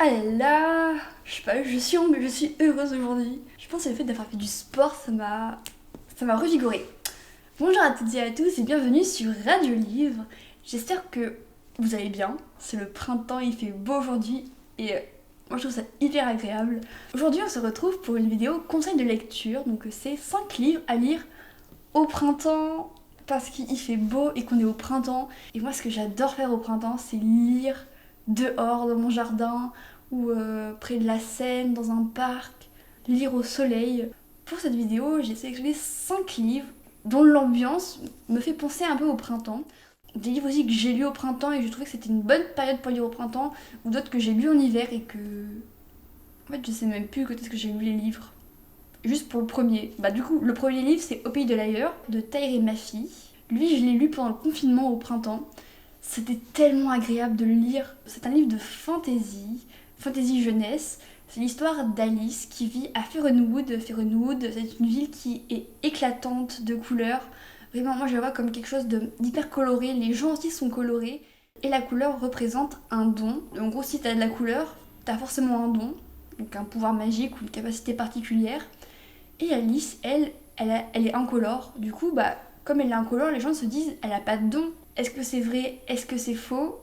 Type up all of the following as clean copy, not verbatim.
Ah là là, je sais pas, je suis heureuse aujourd'hui. Je pense que le fait d'avoir fait du sport, ça m'a revigorée. Bonjour à toutes et à tous et bienvenue sur Radio Livre. J'espère que vous allez bien. C'est le printemps, il fait beau aujourd'hui et moi je trouve ça hyper agréable. Aujourd'hui on se retrouve pour une vidéo conseil de lecture, donc c'est 5 livres à lire au printemps parce qu'il fait beau et qu'on est au printemps. Et moi ce que j'adore faire au printemps c'est lire dehors dans mon jardin ou près de la Seine, dans un parc, lire au soleil. Pour cette vidéo j'ai sélectionné 5 livres dont l'ambiance me fait penser un peu au printemps. Des livres aussi que j'ai lus au printemps et que je trouvais que c'était une bonne période pour lire au printemps, ou d'autres que j'ai lus en hiver et que... En fait je sais même plus quand est-ce que j'ai lu les livres. Juste pour le premier. Bah du coup, le premier livre c'est Au pays de l'ailleurs de Taïré Mafi. Lui, je l'ai lu pendant le confinement au printemps. C'était tellement agréable de le lire. C'est un livre de fantasy jeunesse. C'est l'histoire d'Alice qui vit à Fernwood. Fernwood, c'est une ville qui est éclatante de couleurs. Vraiment, moi je la vois comme quelque chose d'hyper coloré. Les gens aussi sont colorés. Et la couleur représente un don. En gros, si t'as de la couleur, t'as forcément un don. Donc un pouvoir magique ou une capacité particulière. Et Alice, elle est incolore. Du coup, bah, comme elle est incolore, les gens se disent, elle a pas de don. Est-ce que c'est vrai? Est-ce que c'est faux?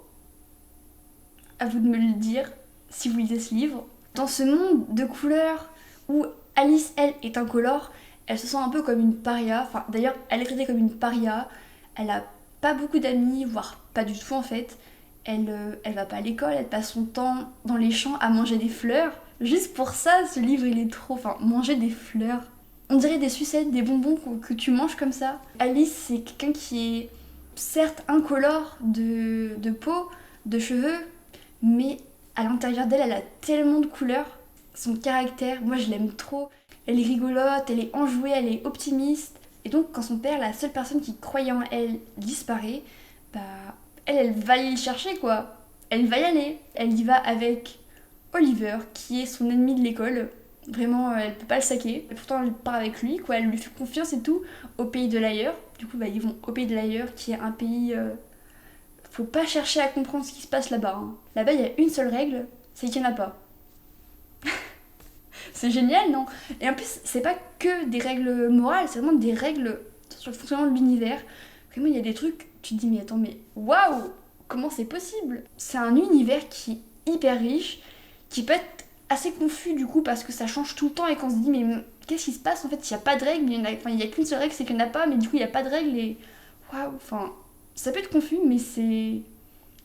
À vous de me le dire si vous lisez ce livre. Dans ce monde de couleurs où Alice, elle, est incolore, elle se sent un peu comme une paria. Enfin, d'ailleurs, elle est traitée comme une paria. Elle a pas beaucoup d'amis, voire pas du tout en fait. Elle va pas à l'école, elle passe son temps dans les champs à manger des fleurs. Juste pour ça, ce livre, il est trop... Enfin, manger des fleurs. On dirait des sucettes, des bonbons que tu manges comme ça. Alice, c'est quelqu'un qui est certes incolore de peau, de cheveux, mais à l'intérieur d'elle, elle a tellement de couleurs. Son caractère, moi je l'aime trop. Elle est rigolote, elle est enjouée, elle est optimiste. Et donc quand son père, la seule personne qui croyait en elle, disparaît, bah elle va aller le chercher quoi. Elle va y aller. Elle y va avec Oliver, qui est son ennemi de l'école. Vraiment, elle peut pas le saquer. Et pourtant, elle part avec lui, quoi. Elle lui fait confiance et tout, au pays de l'ailleurs. Du coup, bah, ils vont au pays de l'ailleurs, qui est un pays. Faut pas chercher à comprendre ce qui se passe là-bas. Hein. Là-bas, il y a une seule règle, c'est qu'il n'y en a pas. C'est génial, non? Et en plus, c'est pas que des règles morales, c'est vraiment des règles sur le fonctionnement de l'univers. Vraiment, il y a des trucs, tu te dis, mais attends, mais waouh! Comment c'est possible? C'est un univers qui est hyper riche, qui peut être assez confus du coup, parce que ça change tout le temps et qu'on se dit, mais qu'est-ce qui se passe en fait? Il n'y a pas de règles, il y a qu'une seule règle, c'est qu'il n'y en a pas, mais du coup, il n'y a pas de règles et waouh! Enfin, ça peut être confus, mais c'est.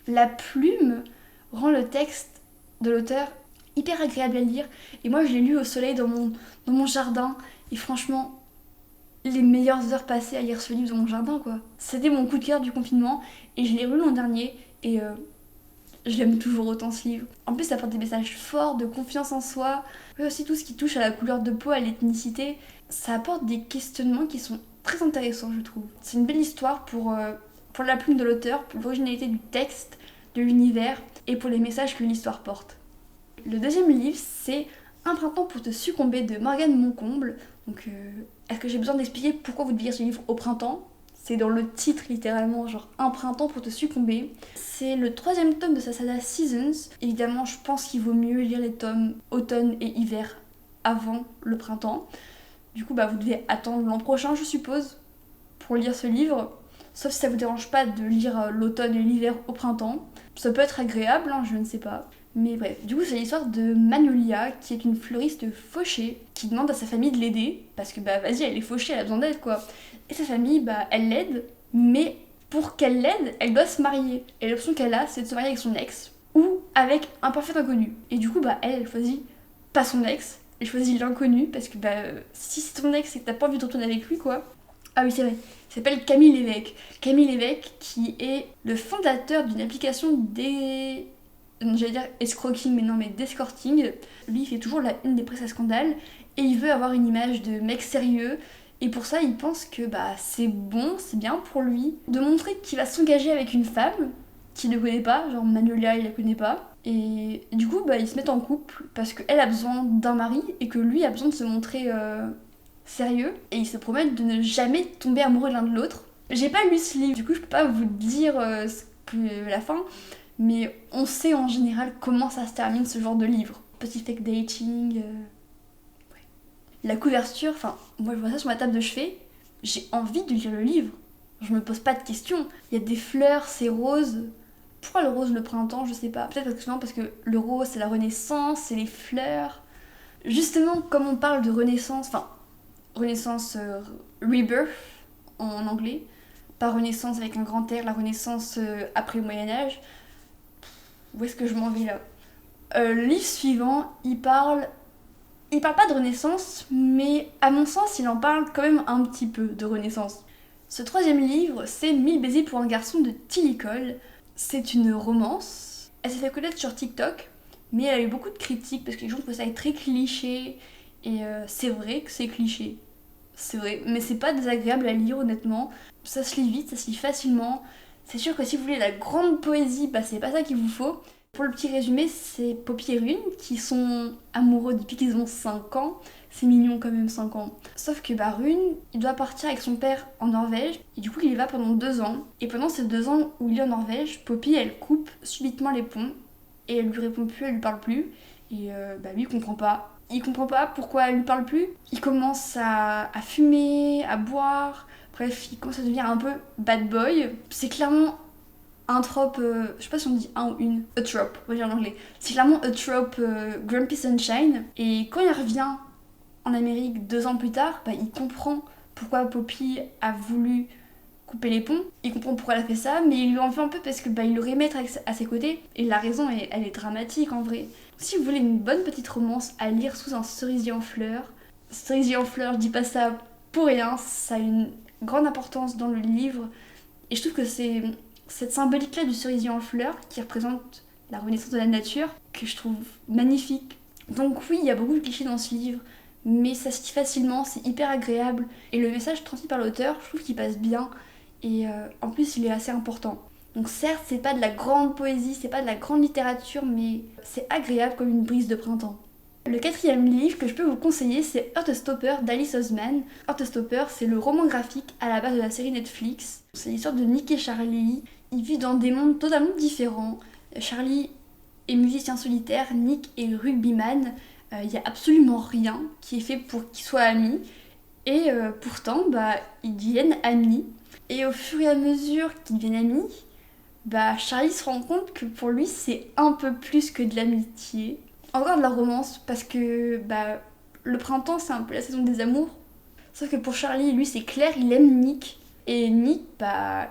La plume rend le texte de l'auteur hyper agréable à lire. Et moi, je l'ai lu au soleil dans mon jardin. Et franchement, les meilleures heures passées à lire ce livre dans mon jardin, quoi. C'était mon coup de cœur du confinement. Et je l'ai lu l'an dernier. Et je l'aime toujours autant ce livre. En plus, ça apporte des messages forts de confiance en soi. Mais aussi tout ce qui touche à la couleur de peau, à l'ethnicité. Ça apporte des questionnements qui sont très intéressants, je trouve. C'est une belle histoire pour la plume de l'auteur, pour l'originalité du texte, de l'univers et pour les messages que l'histoire porte. Le deuxième livre, c'est Un printemps pour te succomber de Morgane Moncomble. Donc, est-ce que j'ai besoin d'expliquer pourquoi vous devez lire ce livre au printemps? C'est dans le titre littéralement, genre Un printemps pour te succomber. C'est le troisième tome de sa saga Seasons. Évidemment, je pense qu'il vaut mieux lire les tomes automne et hiver avant le printemps. Du coup, bah, vous devez attendre l'an prochain, je suppose, pour lire ce livre. Sauf si ça vous dérange pas de lire l'automne et l'hiver au printemps. Ça peut être agréable, hein, je ne sais pas. Mais bref, du coup c'est l'histoire de Magnolia, qui est une fleuriste fauchée, qui demande à sa famille de l'aider, parce que bah vas-y, elle est fauchée, elle a besoin d'aide quoi. Et sa famille, bah elle l'aide, mais pour qu'elle l'aide, elle doit se marier. Et l'option qu'elle a, c'est de se marier avec son ex, ou avec un parfait inconnu. Et du coup, bah elle choisit pas son ex, elle choisit l'inconnu, parce que bah si c'est ton ex et que t'as pas envie de retourner avec lui quoi. Ah oui, c'est vrai. Il s'appelle Camille Lévesque. Camille Lévesque, qui est le fondateur d'une application j'allais dire escroquing, mais non, mais d'escorting. Lui, il fait toujours la une des presses à scandale et il veut avoir une image de mec sérieux. Et pour ça, il pense que bah c'est bon, c'est bien pour lui de montrer qu'il va s'engager avec une femme qu'il ne connaît pas, genre Magnolia, il la connaît pas. Et du coup, bah ils se mettent en couple parce qu'elle a besoin d'un mari et que lui a besoin de se montrer sérieux. Et ils se promettent de ne jamais tomber amoureux l'un de l'autre. J'ai pas lu ce livre, du coup je peux pas vous dire la fin. mais on sait en général comment ça se termine ce genre de livre. Petit fake dating. Ouais. La couverture, enfin, moi je vois ça sur ma table de chevet, j'ai envie de lire le livre. Je me pose pas de questions. Il y a des fleurs, c'est rose. Pourquoi le rose le printemps, je sais pas. Peut-être parce que le rose c'est la renaissance, c'est les fleurs. Justement, comme on parle de renaissance, enfin, renaissance rebirth en anglais, pas renaissance avec un grand R, la renaissance après le Moyen-Âge. Où est-ce que je m'en vais là? Le livre suivant, il parle pas de renaissance, mais à mon sens, il en parle quand même un petit peu de renaissance. Ce troisième livre, c'est 1000 baisers pour un garçon de Tilly Cole. C'est une romance. Elle s'est fait connaître sur TikTok, mais elle a eu beaucoup de critiques parce que les gens trouvaient ça très cliché. Et c'est vrai que c'est cliché. C'est vrai, mais c'est pas désagréable à lire honnêtement. Ça se lit vite, ça se lit facilement. C'est sûr que si vous voulez la grande poésie, bah c'est pas ça qu'il vous faut. Pour le petit résumé, c'est Poppy et Rune qui sont amoureux depuis qu'ils ont 5 ans. C'est mignon quand même, 5 ans. Sauf que bah, Rune, il doit partir avec son père en Norvège. Et du coup, il y va pendant 2 ans. Et pendant ces 2 ans où il est en Norvège, Poppy, elle coupe subitement les ponts. Et elle lui répond plus, elle lui parle plus. Et bah lui, il comprend pas. Il comprend pas pourquoi elle lui parle plus. Il commence à fumer, à boire. Bref, il commence à devenir un peu bad boy. C'est clairement un trope, je sais pas si on dit un ou une, a trope, on va dire en anglais. C'est clairement a trope Grumpy Sunshine. Et quand il revient en Amérique 2 ans plus tard, bah, il comprend pourquoi Poppy a voulu couper les ponts. Il comprend pourquoi elle a fait ça, mais il lui en veut un peu parce que bah, il l'aurait mettre à ses côtés. Et la raison, elle est dramatique en vrai. Si vous voulez une bonne petite romance à lire sous un cerisier en fleurs, cerisier en fleurs, je dis pas ça pour rien, ça a une grande importance dans le livre. Et je trouve que c'est cette symbolique-là du cerisier en fleurs qui représente la renaissance de la nature que je trouve magnifique. Donc oui, il y a beaucoup de clichés dans ce livre, mais ça se lit facilement, c'est hyper agréable. Et le message transmis par l'auteur, je trouve qu'il passe bien. Et en plus, il est assez important. Donc certes, c'est pas de la grande poésie, c'est pas de la grande littérature, mais c'est agréable comme une brise de printemps. Le quatrième livre que je peux vous conseiller, c'est Heartstopper d'Alice Oseman. Heartstopper, c'est le roman graphique à la base de la série Netflix. C'est l'histoire de Nick et Charlie. Ils vivent dans des mondes totalement différents. Charlie est musicien solitaire, Nick est rugbyman. Il n'y a absolument rien qui est fait pour qu'ils soient amis. Et pourtant, bah, ils deviennent amis. Et au fur et à mesure qu'ils deviennent amis, bah, Charlie se rend compte que pour lui, c'est un peu plus que de l'amitié. Encore de la romance, parce que bah, le printemps, c'est un peu la saison des amours. Sauf que pour Charlie, lui, c'est clair, il aime Nick. Et Nick, bah,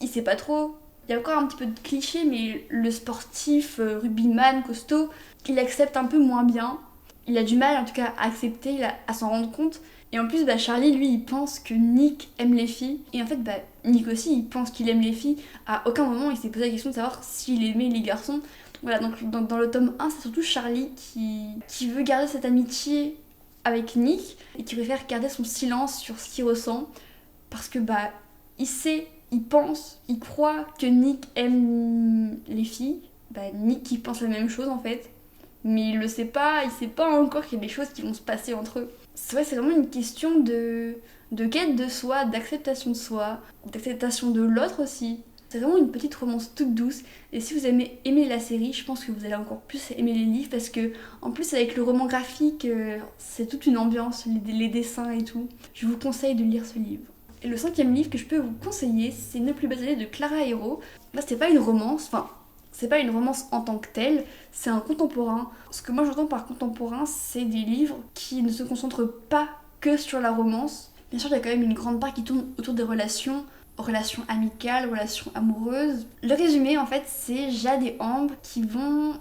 il sait pas trop. Il y a encore un petit peu de cliché, mais le sportif, rugbyman, costaud, il accepte un peu moins bien. Il a du mal, en tout cas, à accepter, à s'en rendre compte. Et en plus, bah, Charlie, lui, il pense que Nick aime les filles. Et en fait, bah, Nick aussi, il pense qu'il aime les filles. À aucun moment, il s'est posé la question de savoir s'il aimait les garçons. Voilà, donc dans le tome 1, c'est surtout Charlie qui veut garder cette amitié avec Nick et qui préfère garder son silence sur ce qu'il ressent. Parce que, bah, il sait, il pense, il croit que Nick aime les filles. Bah, Nick, il pense la même chose, en fait. Mais il le sait pas, il sait pas encore qu'il y a des choses qui vont se passer entre eux. C'est vrai, c'est vraiment une question de quête de soi, d'acceptation de soi, d'acceptation de l'autre aussi. C'est vraiment une petite romance toute douce. Et si vous aimez la série, je pense que vous allez encore plus aimer les livres parce que, en plus, avec le roman graphique, c'est toute une ambiance, les dessins et tout. Je vous conseille de lire ce livre. Et le 5e livre que je peux vous conseiller, c'est Ne plus basaner de Clara Hero. Là, c'est pas une romance, enfin, c'est pas une romance en tant que telle, c'est un contemporain. Ce que moi j'entends par contemporain, c'est des livres qui ne se concentrent pas que sur la romance. Bien sûr, il y a quand même une grande part qui tourne autour des relations amicales, relations amoureuses. Le résumé, en fait, c'est Jade et Ambre qui vont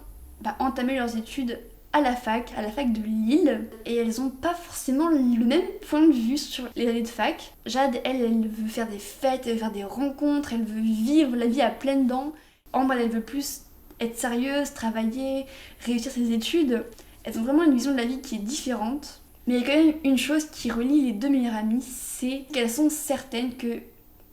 entamer leurs études à la fac de Lille. Et elles ont pas forcément le même point de vue sur les années de fac. Jade, elle veut faire des fêtes, elle veut faire des rencontres, elle veut vivre la vie à pleines dents. Ambre, elle veut plus être sérieuse, travailler, réussir ses études. Elles ont vraiment une vision de la vie qui est différente. Mais il y a quand même une chose qui relie les deux meilleures amies, c'est qu'elles sont certaines que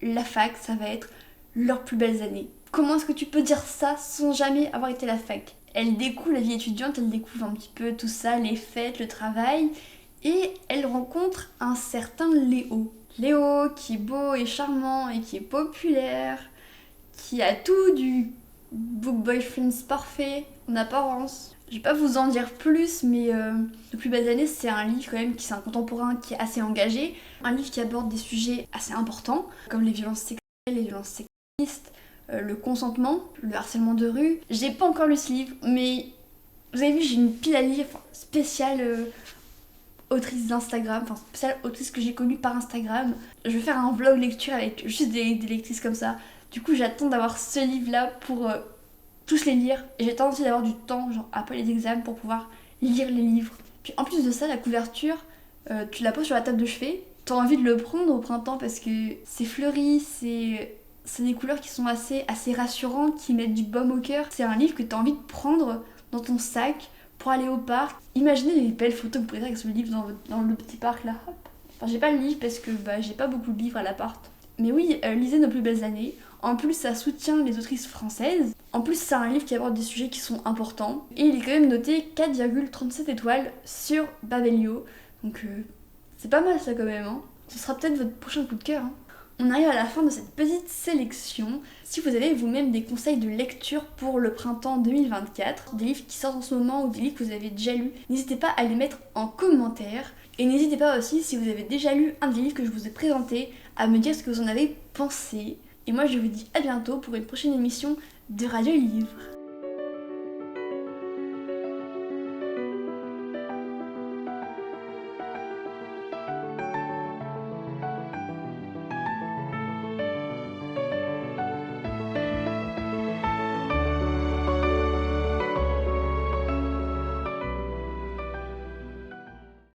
la fac, ça va être leurs plus belles années. Comment est-ce que tu peux dire ça sans jamais avoir été à la fac? Elles découvrent la vie étudiante, elles découvrent un petit peu tout ça, les fêtes, le travail, et elles rencontrent un certain Léo. Léo qui est beau et charmant et qui est populaire, qui a tout du book boyfriend parfait en apparence. Je vais pas vous en dire plus, mais De plus belles années, c'est un livre quand même qui c'est un contemporain qui est assez engagé, un livre qui aborde des sujets assez importants comme les violences sexuelles, les violences sexistes, le consentement, le harcèlement de rue. J'ai pas encore lu ce livre, mais vous avez vu, j'ai une pile à lire spéciale autrice d'Instagram, enfin spéciale autrice que j'ai connue par Instagram. Je vais faire un vlog lecture avec juste des lectrices comme ça. Du coup, j'attends d'avoir ce livre-là pour tous les lire. Et j'ai tendance d'avoir du temps, genre après les examens, pour pouvoir lire les livres. Puis en plus de ça, la couverture, tu la poses sur la table de chevet. T'as envie de le prendre au printemps parce que c'est fleuri, c'est des couleurs qui sont assez rassurantes, qui mettent du baume au cœur. C'est un livre que t'as envie de prendre dans ton sac pour aller au parc. Imaginez les belles photos que vous pourrez faire avec ce livre dans le petit parc là. Hop. Enfin, j'ai pas le livre parce que j'ai pas beaucoup de livres à l'appart. Mais oui, lisez Nos plus belles années. En plus, ça soutient les autrices françaises. En plus, c'est un livre qui aborde des sujets qui sont importants. Et il est quand même noté 4,37 étoiles sur Babelio. Donc, c'est pas mal ça quand même. Hein. Ce sera peut-être votre prochain coup de cœur. Hein. On arrive à la fin de cette petite sélection. Si vous avez vous-même des conseils de lecture pour le printemps 2024, des livres qui sortent en ce moment ou des livres que vous avez déjà lus, n'hésitez pas à les mettre en commentaire. Et n'hésitez pas aussi, si vous avez déjà lu un des livres que je vous ai présenté, à me dire ce que vous en avez pensé. Et moi je vous dis à bientôt pour une prochaine émission de Radio Livre.